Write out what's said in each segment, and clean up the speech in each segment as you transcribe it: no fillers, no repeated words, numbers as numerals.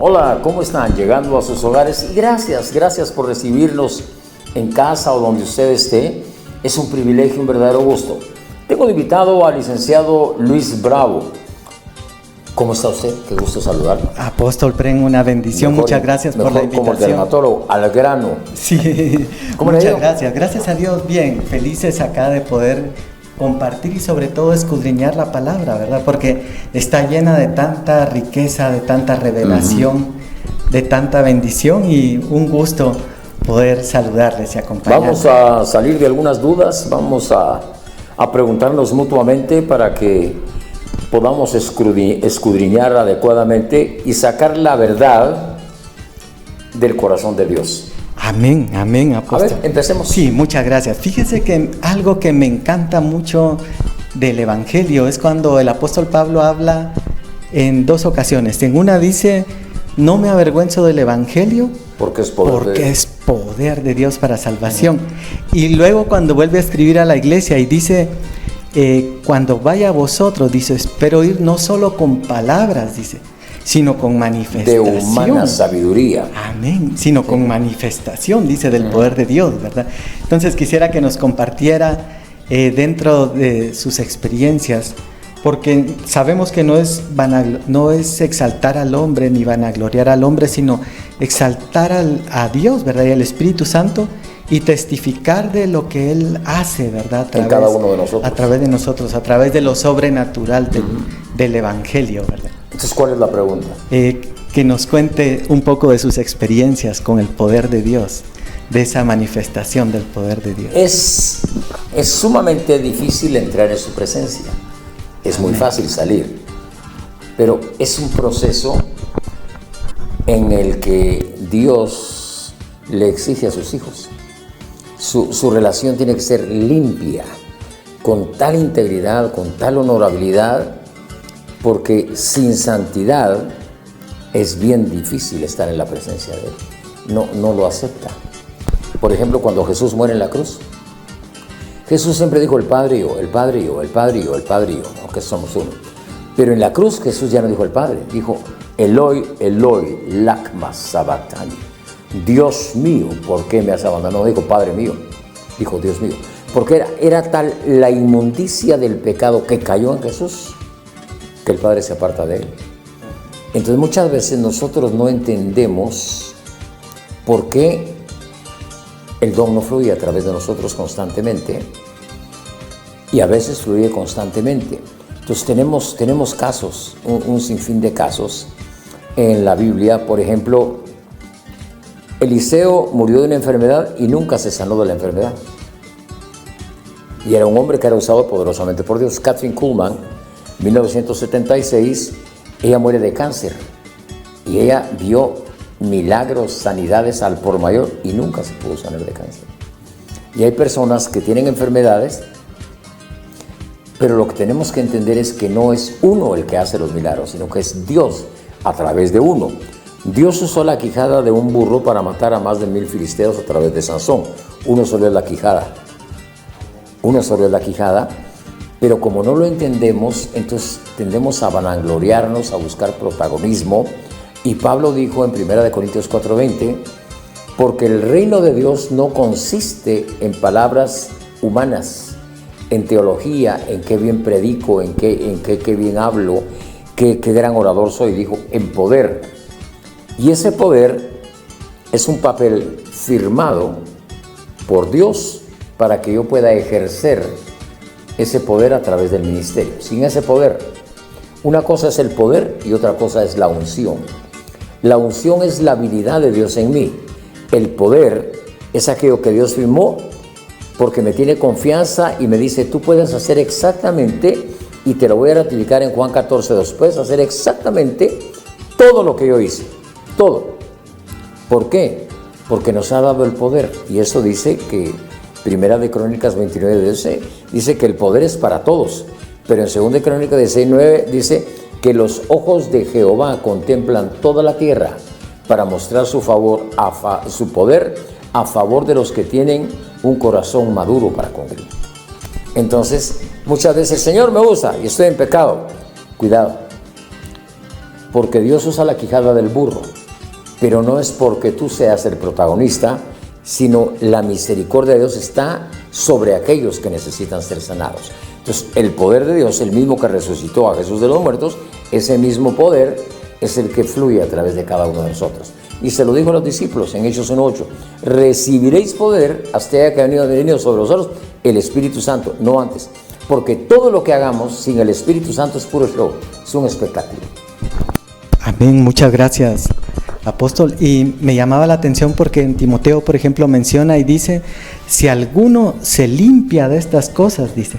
Hola, ¿cómo están? Llegando a sus hogares y gracias por recibirnos en casa o donde usted esté. Es un privilegio, un verdadero gusto. Tengo de invitado al licenciado Luis Bravo. ¿Cómo está usted? Qué gusto saludarlo. Apóstol Pren, una bendición. Muchas gracias por la invitación. Como el dermatólogo, al grano. Sí, muchas gracias. Gracias a Dios, bien, felices acá de poder compartir y sobre todo escudriñar la palabra, ¿verdad? Porque está llena de tanta riqueza, de tanta revelación, de tanta bendición y un gusto poder saludarles y acompañarles. Vamos a salir de algunas dudas, vamos a preguntarnos mutuamente para que podamos escudriñar adecuadamente y sacar la verdad del corazón de Dios. Amén, amén, apóstol. A ver, empecemos. Sí, muchas gracias. Fíjese que algo que me encanta mucho del Evangelio es cuando el apóstol Pablo habla en dos ocasiones. En una dice, no me avergüenzo del Evangelio porque es poder de Dios para salvación. Y luego cuando vuelve a escribir a la iglesia y dice, cuando vaya a vosotros, dice, espero ir no solo con palabras, dice, sino con manifestación. De humana sabiduría. Amén. Sino con manifestación, dice, del poder de Dios, ¿verdad? Entonces quisiera que nos compartiera dentro de sus experiencias, porque sabemos que no es exaltar al hombre ni vanagloriar al hombre, sino exaltar a Dios, ¿verdad? Y al Espíritu Santo y testificar de lo que Él hace, ¿verdad? En cada uno de nosotros. A través de nosotros, a través de lo sobrenatural del Evangelio, ¿verdad? Entonces, ¿cuál es la pregunta? Que nos cuente un poco de sus experiencias con el poder de Dios, de esa manifestación del poder de Dios. Es sumamente difícil entrar en su presencia. Es muy fácil salir, pero es un proceso en el que Dios le exige a sus hijos. Su relación tiene que ser limpia, con tal integridad, con tal honorabilidad, porque sin santidad es bien difícil estar en la presencia de Él. No lo acepta. Por ejemplo, cuando Jesús muere en la cruz, Jesús siempre dijo el Padre y yo, el Padre y yo, el Padre y yo, el Padre y yo, aunque somos uno. Pero en la cruz Jesús ya no dijo el Padre, dijo Eloi, Eloi, lama sabachthani. Dios mío, ¿por qué me has abandonado? No dijo Padre mío, dijo Dios mío. Porque era tal la inmundicia del pecado que cayó en Jesús, que el Padre se aparta de Él. Entonces muchas veces nosotros no entendemos por qué el don no fluye a través de nosotros constantemente y a veces fluye constantemente. Entonces tenemos casos, un sinfín de casos en la Biblia. Por ejemplo, Eliseo murió de una enfermedad y nunca se sanó de la enfermedad. Y era un hombre que era usado poderosamente por Dios. Kathryn Kuhlman, 1976, ella muere de cáncer y ella vio milagros, sanidades al por mayor y nunca se pudo sanar de cáncer. Y hay personas que tienen enfermedades, pero lo que tenemos que entender es que no es uno el que hace los milagros, sino que es Dios a través de uno. Dios usó la quijada de un burro para matar a más de 1000 filisteos a través de Sansón. Uno solo es la quijada. Pero como no lo entendemos, entonces tendemos a vanagloriarnos, a buscar protagonismo. Y Pablo dijo en 1 Corintios 4:20, porque el reino de Dios no consiste en palabras humanas, en teología, en qué bien predico, en qué bien hablo, qué gran orador soy, dijo, en poder. Y ese poder es un papel firmado por Dios para que yo pueda ejercer ese poder a través del ministerio. Sin ese poder, una cosa es el poder y otra cosa es la unción. La unción es la habilidad de Dios en mí. El poder es aquello que Dios firmó porque me tiene confianza y me dice, tú puedes hacer exactamente, y te lo voy a ratificar en Juan 14:2, puedes hacer exactamente todo lo que yo hice. Todo. ¿Por qué? Porque nos ha dado el poder. Y eso dice que Primera de Crónicas 29:12 dice que el poder es para todos. Pero en Segunda de Crónicas 16:9 dice que los ojos de Jehová contemplan toda la tierra para mostrar su poder a favor de los que tienen un corazón maduro para con Él. Entonces, muchas veces, Señor, me usa y estoy en pecado. Cuidado. porque Dios usa la quijada del burro, pero no es porque tú seas el protagonista, sino la misericordia de Dios está sobre aquellos que necesitan ser sanados. Entonces, el poder de Dios, el mismo que resucitó a Jesús de los muertos, ese mismo poder es el que fluye a través de cada uno de nosotros. Y se lo dijo a los discípulos en Hechos 1:8, recibiréis poder hasta que haya venido sobre vosotros el Espíritu Santo, no antes. Porque todo lo que hagamos sin el Espíritu Santo es puro show, es un espectáculo. Amén, muchas gracias, apóstol. Y me llamaba la atención porque en Timoteo, por ejemplo, menciona y dice, si alguno se limpia de estas cosas, dice,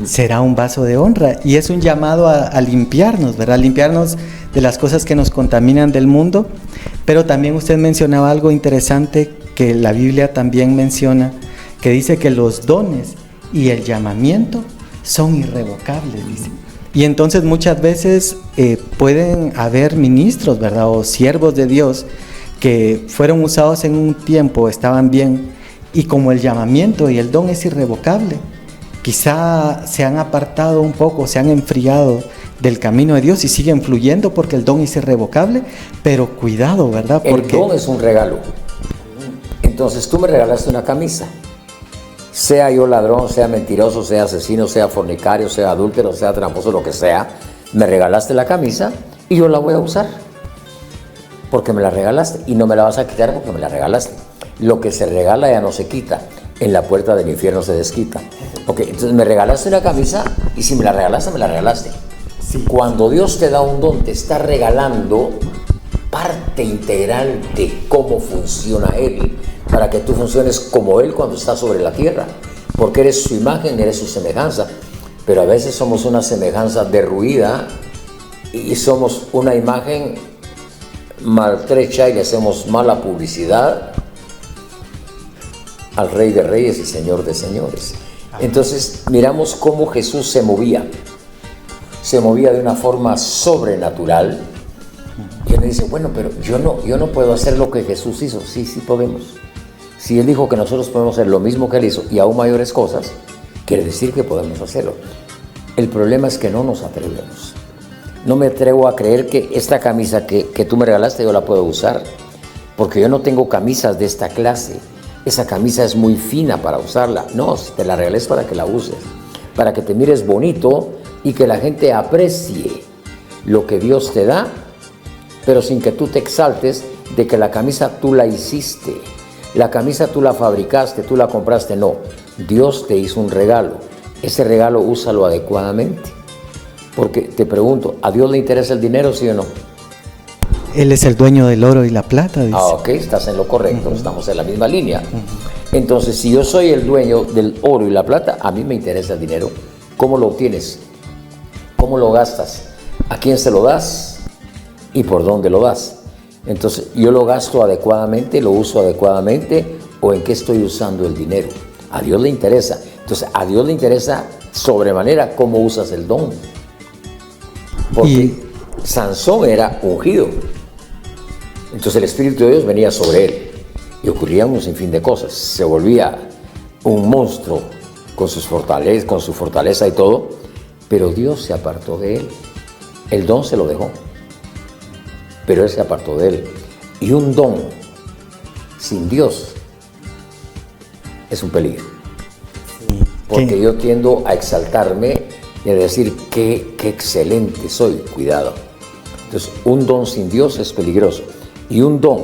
será un vaso de honra. Y es un llamado a limpiarnos, ¿verdad? Limpiarnos de las cosas que nos contaminan del mundo. Pero también usted mencionaba algo interesante que la Biblia también menciona, que dice que los dones y el llamamiento son irrevocables, dice. Y entonces muchas veces pueden haber ministros, ¿verdad? O siervos de Dios que fueron usados en un tiempo, estaban bien, y como el llamamiento y el don es irrevocable, quizá se han apartado un poco, se han enfriado del camino de Dios y siguen fluyendo porque el don es irrevocable, pero cuidado, ¿verdad? Porque el don es un regalo. Entonces tú me regalaste una camisa. Sea yo ladrón, sea mentiroso, sea asesino, sea fornicario, sea adúltero, sea tramposo, lo que sea, me regalaste la camisa y yo la voy a usar porque me la regalaste y no me la vas a quitar porque me la regalaste. Lo que se regala ya no se quita, en la puerta del infierno se desquita. Ok, entonces me regalaste una camisa y si me la regalaste, me la regalaste. Sí. Cuando Dios te da un don, te está regalando parte integral de cómo funciona Él, para que tú funciones como Él cuando estás sobre la tierra, porque eres su imagen, eres su semejanza, pero a veces somos una semejanza derruida y somos una imagen maltrecha y le hacemos mala publicidad al Rey de Reyes y Señor de Señores. Entonces miramos cómo Jesús se movía de una forma sobrenatural. Y uno dice, bueno, pero yo no puedo hacer lo que Jesús hizo. Sí podemos. Si Él dijo que nosotros podemos hacer lo mismo que Él hizo y aún mayores cosas, quiere decir que podemos hacerlo. El problema es que no nos atrevemos. No me atrevo a creer que esta camisa que tú me regalaste yo la puedo usar, porque yo no tengo camisas de esta clase. Esa camisa es muy fina para usarla. No, si te la regalé es para que la uses, para que te mires bonito y que la gente aprecie lo que Dios te da, pero sin que tú te exaltes de que la camisa tú la hiciste, la camisa tú la fabricaste, tú la compraste. No, Dios te hizo un regalo. Ese regalo úsalo adecuadamente. Porque te pregunto, ¿a Dios le interesa el dinero, sí o no? Él es el dueño del oro y la plata, dice. Ok, estás en lo correcto, estamos en la misma línea. Entonces, si yo soy el dueño del oro y la plata, a mí me interesa el dinero. ¿Cómo lo obtienes? ¿Cómo lo gastas? ¿A quién se lo das? ¿Y por dónde lo das? Entonces, ¿yo lo gasto adecuadamente, lo uso adecuadamente o en qué estoy usando el dinero? A Dios le interesa. Entonces, a Dios le interesa sobremanera cómo usas el don. Porque Sansón era ungido. Entonces el Espíritu de Dios venía sobre él y ocurrían un sinfín de cosas. Se volvía un monstruo con su fortaleza y todo, pero Dios se apartó de él. El don se lo dejó, pero él se apartó de él. Y un don sin Dios es un peligro. Porque yo tiendo a exaltarme y a decir qué excelente soy. Cuidado. Entonces, un don sin Dios es peligroso. Y un don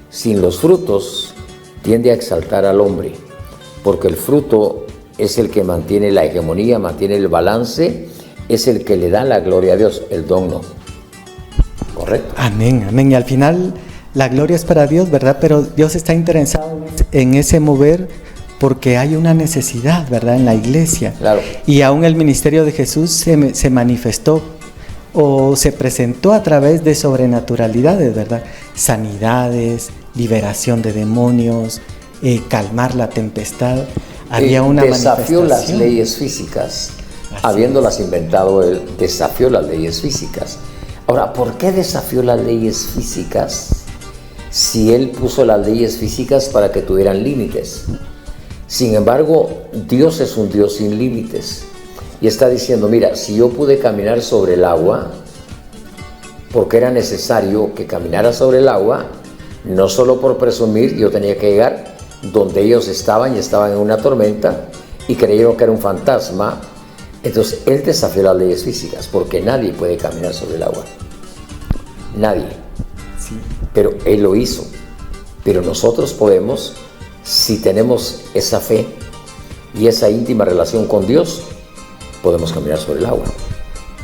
sin los frutos tiende a exaltar al hombre, porque el fruto es el que mantiene la hegemonía, mantiene el balance, es el que le da la gloria a Dios, el don no. ¿Correcto? Amén, amén. Y al final la gloria es para Dios, ¿verdad? Pero Dios está interesado en ese mover porque hay una necesidad, ¿verdad? En la iglesia. Claro. Y aún el ministerio de Jesús se manifestó o se presentó a través de sobrenaturalidades, ¿verdad? Sanidades, liberación de demonios, calmar la tempestad. Había una desafió manifestación. Las leyes físicas. Habiéndolas inventado él, desafió las leyes físicas. Ahora, ¿por qué desafió las leyes físicas si él puso las leyes físicas para que tuvieran límites? Sin embargo, Dios es un Dios sin límites. Y está diciendo, mira, si yo pude caminar sobre el agua, porque era necesario que caminara sobre el agua, no solo por presumir. Yo tenía que llegar donde ellos estaban, y estaban en una tormenta, y creyeron que era un fantasma. Entonces él desafió las leyes físicas, porque nadie puede caminar sobre el agua. Nadie. Sí. Pero él lo hizo. Pero nosotros podemos, si tenemos esa fe y esa íntima relación con Dios, podemos caminar sobre el agua.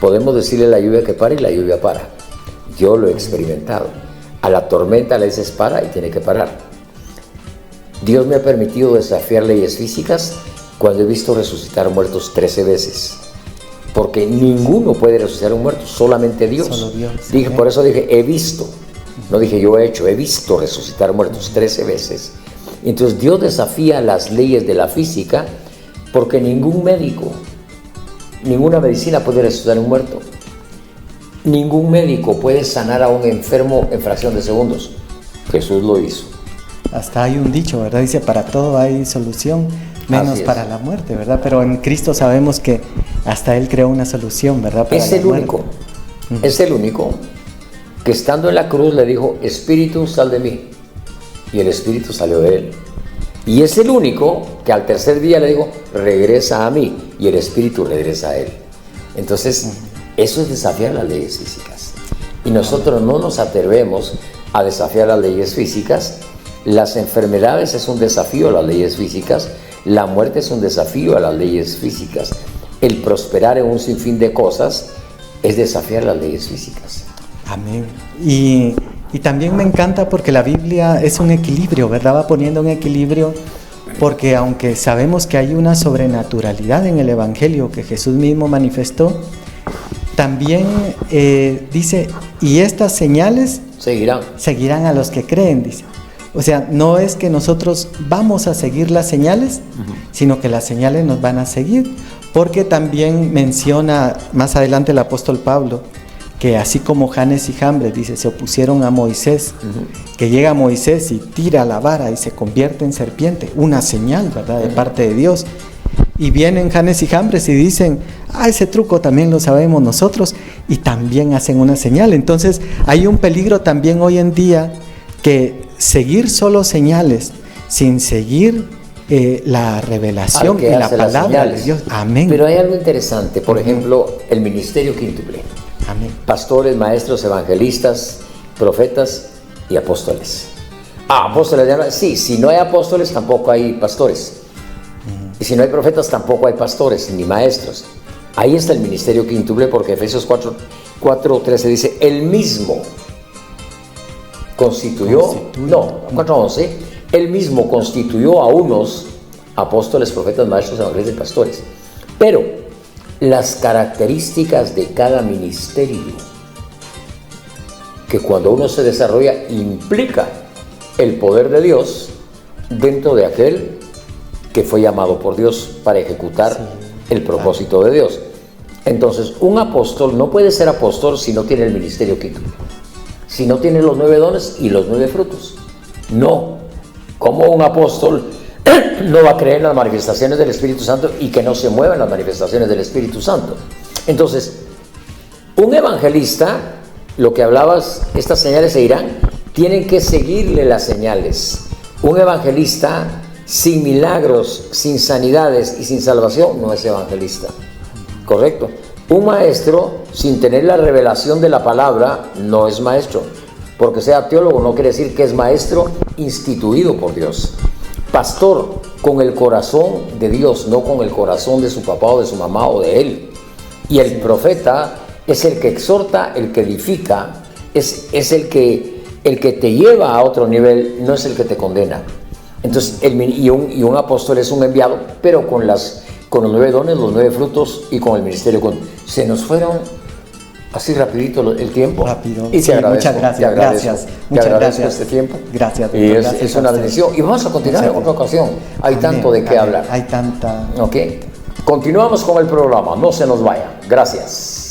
Podemos decirle a la lluvia que pare, y la lluvia para. Yo lo he experimentado. A la tormenta le dices para, y tiene que parar. Dios me ha permitido desafiar leyes físicas cuando he visto resucitar muertos 13 veces. Porque ninguno puede resucitar un muerto, solamente Dios. Solo Dios. Dije, por eso dije, he visto. No dije yo he hecho, he visto resucitar muertos 13 veces. Entonces Dios desafía las leyes de la física, porque ningún médico, ninguna medicina puede resucitar un muerto. Ningún médico puede sanar a un enfermo en fracción de segundos. Jesús lo hizo. Hasta hay un dicho, ¿verdad? Dice, para todo hay solución, menos para la muerte, ¿verdad? Pero en Cristo sabemos que hasta Él creó una solución, ¿verdad? Para es el único, es el único que estando en la cruz le dijo, Espíritu, sal de mí. Y el Espíritu salió de Él. Y es el único que al tercer día le dijo, regresa a mí. Y el Espíritu regresa a Él. Entonces, eso es desafiar las leyes físicas. Y nosotros no nos atrevemos a desafiar las leyes físicas. Las enfermedades es un desafío a las leyes físicas. La muerte es un desafío a las leyes físicas. El prosperar en un sinfín de cosas es desafiar las leyes físicas. Amén. Y también me encanta porque la Biblia es un equilibrio, ¿verdad? Va poniendo un equilibrio, porque aunque sabemos que hay una sobrenaturalidad en el Evangelio que Jesús mismo manifestó, también dice, y estas señales seguirán a los que creen, dice. O sea, no es que nosotros vamos a seguir las señales, sino que las señales nos van a seguir, porque también menciona más adelante el apóstol Pablo, que así como Janes y Jambres, dice, se opusieron a Moisés, que llega Moisés y tira la vara y se convierte en serpiente, una señal, ¿verdad?, de parte de Dios. Y vienen Janes y Jambres y dicen, ese truco también lo sabemos nosotros, y también hacen una señal. Entonces hay un peligro también hoy en día, que seguir solo señales sin seguir la revelación y la palabra de Dios. Amén. Pero hay algo interesante, por ejemplo, el ministerio quíntuple. Amén. Pastores, maestros, evangelistas, profetas y apóstoles. Apóstoles, sí, si no hay apóstoles tampoco hay pastores. Y si no hay profetas tampoco hay pastores ni maestros. Ahí está el ministerio quíntuple, porque Efesios 4:13 dice, el mismo él mismo constituyó a unos apóstoles, profetas, maestros, evangelistas y pastores. Pero las características de cada ministerio, que cuando uno se desarrolla implica el poder de Dios dentro de aquel que fue llamado por Dios para ejecutar el propósito de Dios. Entonces, un apóstol no puede ser apóstol si no tiene el ministerio quíntuple, si no tiene los 9 dones y los 9 frutos. No. ¿Cómo un apóstol no va a creer en las manifestaciones del Espíritu Santo y que no se muevan las manifestaciones del Espíritu Santo? Entonces, un evangelista, lo que hablabas, estas señales se irán, tienen que seguirle las señales. Un evangelista sin milagros, sin sanidades y sin salvación no es evangelista. ¿Correcto? Un maestro sin tener la revelación de la palabra no es maestro. Porque sea teólogo no quiere decir que es maestro instituido por Dios. Pastor con el corazón de Dios, no con el corazón de su papá o de su mamá o de él. Y el profeta es el que exhorta, el que edifica, es el que te lleva a otro nivel, no es el que te condena. Entonces, un apóstol es un enviado, pero con los 9 dones, los 9 frutos y con el ministerio. Se nos fueron así rapidito el tiempo. Rápido. Y sí, muchas gracias. Te agradezco este tiempo. Gracias. Y es una bendición. Y vamos a continuar en otra ocasión. Hay tanto de qué hablar. Hay tanta. Ok. Continuamos con el programa. No se nos vaya. Gracias.